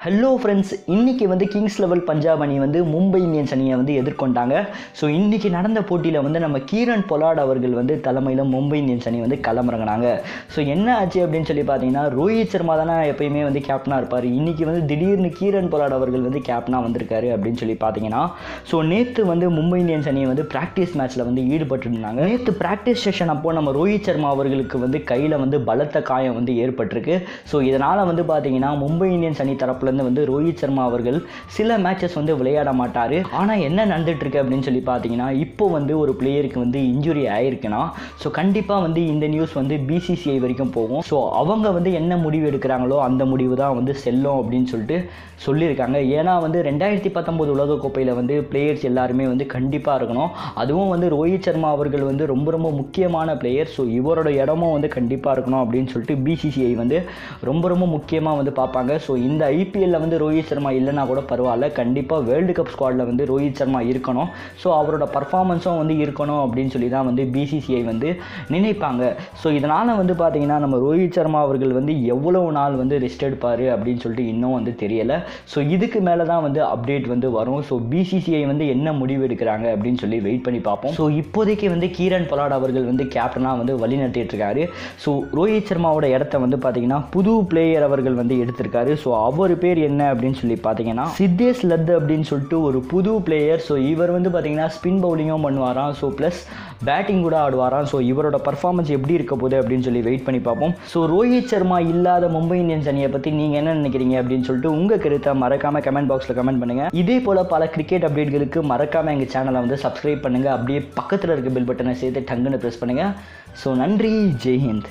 Hello friends, இன்றைக்கி வந்து Kings level Punjab அணி வந்து மும்பை இந்தியன்ஸ் அணியை வந்து எதிர்கொண்டாங்க. ஸோ இன்றைக்கி நடந்த போட்டியில் வந்து நம்ம கீரன் பொலார்ட் அவர்கள் வந்து தலைமையில் மும்பை இந்தியன்ஸ் அணி வந்து களமிறங்கினாங்க. ஸோ என்ன ஆச்சு அப்படின்னு சொல்லி பார்த்தீங்கன்னா, ரோஹித் சர்மா தானே எப்பயுமே வந்து கேப்டனாக இருப்பார். இன்றைக்கி வந்து திடீர்னு கீரன் பொலார்ட் அவர்கள் வந்து கேப்டனாக வந்திருக்காரு அப்படின்னு சொல்லி பார்த்தீங்கன்னா, ஸோ நேற்று வந்து மும்பை இந்தியன்ஸ் அணியை வந்து ப்ராக்டிஸ் மேட்ச்சில் வந்து ஈடுபட்டுருந்தாங்க. நேற்று ப்ராக்டிஸ் செஷன் அப்போது நம்ம ரோஹித் சர்மா அவர்களுக்கு வந்து கையில் வந்து பலத்த காயம் வந்து ஏற்பட்டிருக்கு. ஸோ இதனால் வந்து பார்த்தீங்கன்னா மும்பை இந்தியன்ஸ் அணி தரப்புலேருந்து வந்து ரோஹித் சர்மா அவர்கள் சில மேட்சஸ் வந்து விளையாட மாட்டார். ஆனால் என்ன நடந்துட்டு இருக்கு அப்படின்னு சொல்லி பார்த்தீங்கன்னா, இப்போ வந்து ஒரு பிளேயருக்கு வந்து இன்ஜுரி ஆயிருக்குன்னா ஸோ கண்டிப்பாக வந்து இந்த நியூஸ் வந்து பிசிசிஐ வரைக்கும் போகும். ஸோ அவங்க வந்து என்ன முடிவு எடுக்கிறாங்களோ அந்த முடிவு தான் வந்து செல்லும் அப்படின்னு சொல்லிட்டு சொல்லியிருக்காங்க. ஏன்னா வந்து 2019 உலகக்கோப்பையில் வந்து பிளேயர்ஸ் எல்லாருமே வந்து கண்டிப்பாக இருக்கணும். அதுவும் வந்து ரோஹித் சர்மா அவர்கள் வந்து ரொம்ப ரொம்ப முக்கியமான பிளேயர். ஸோ இவரோட இடமும் வந்து கண்டிப்பாக இருக்கணும் அப்படின்னு சொல்லிட்டு பிசிசிஐ வந்து ரொம்ப ரொம்ப முக்கியமாக வந்து பார்ப்பாங்க. ஸோ இந்த ஐபிஎல்லில் வந்து ரோஹித் சர்மா இல்லைனா கூட பரவாயில்ல, கண்டிப்பாக வேர்ல்டு கப் ஸ்குவாடில் வந்து ரோஹித் சர்மா இருக்கணும். ஸோ அவரோட பர்ஃபார்மன்ஸும் வந்து இருக்கணும் அப்படின்னு சொல்லி தான் வந்து பிசிசிஐ வந்து நினைப்பாங்க. ஸோ இதனால் வந்து பார்த்திங்கன்னா நம்ம ரோஹித் சர்மா அவர்கள் வந்து எவ்வளவு நாள் வந்து ரெஸ்ட் எடுப்பார் அப்படின்னு சொல்லிட்டு இன்னும் வந்து தெரியலை. ஸோ இதுக்கு மேலே தான் வந்து அப்டேட் வந்து வரும். ஸோ பிசிசிஐ வந்து என்ன முடிவு எடுக்கிறாங்க அப்படின்னு சொல்லி வெயிட் பண்ணி பார்ப்போம். ஸோ இப்போதைக்கு வந்து கீரன் பொலார்ட் அவர்கள் வந்து கேப்டனாக வந்து வழி நடத்திட்டு இருக்காரு. ஸோ ரோஹித் சர்மாவோட இடத்த வந்து பார்த்திங்கன்னா புது பிளேயர் அவர்கள் வந்து எடுத்திருக்காரு. ஸோ அவர் பேர் என்ன அப்படின்னு சொல்லி பார்த்தீங்கன்னா சித்தேஷ் லத் அப்படின்னு சொல்லிட்டு ஒரு புது பிளேயர். ஸோ இவர் வந்து பார்த்தீங்கன்னா ஸ்பின் பவுலிங்கும் பண்ணுவாராம். ஸோ ப்ளஸ் பேட்டிங் கூட ஆடுவாராம். ஸோ இவரோட பர்ஃபார்மன்ஸ் எப்படி இருக்க போகுது அப்படின்னு சொல்லி வெயிட் பண்ணி பார்ப்போம். ஸோ ரோஹித் சர்மா இல்லாத மும்பை இந்தியன்ஸ் அணியை பற்றி நீங்கள் என்ன நினைக்கிறீங்க அப்படின்னு சொல்லிட்டு உங்கள் கருத்தை மறக்காமல் கமெண்ட் பாக்ஸில் கமெண்ட் பண்ணுங்கள். இதே போல் பல கிரிக்கெட் அப்டேட்களுக்கு மறக்காமல் எங்கள் சேனலை வந்து சப்ஸ்கிரைப் பண்ணுங்கள். அப்படியே பக்கத்தில் இருக்க பெல் பட்டனை சேர்த்து டங்குன்னு ப்ரெஸ் பண்ணுங்கள். ஸோ நன்றி, ஜெய்ஹிந்த்.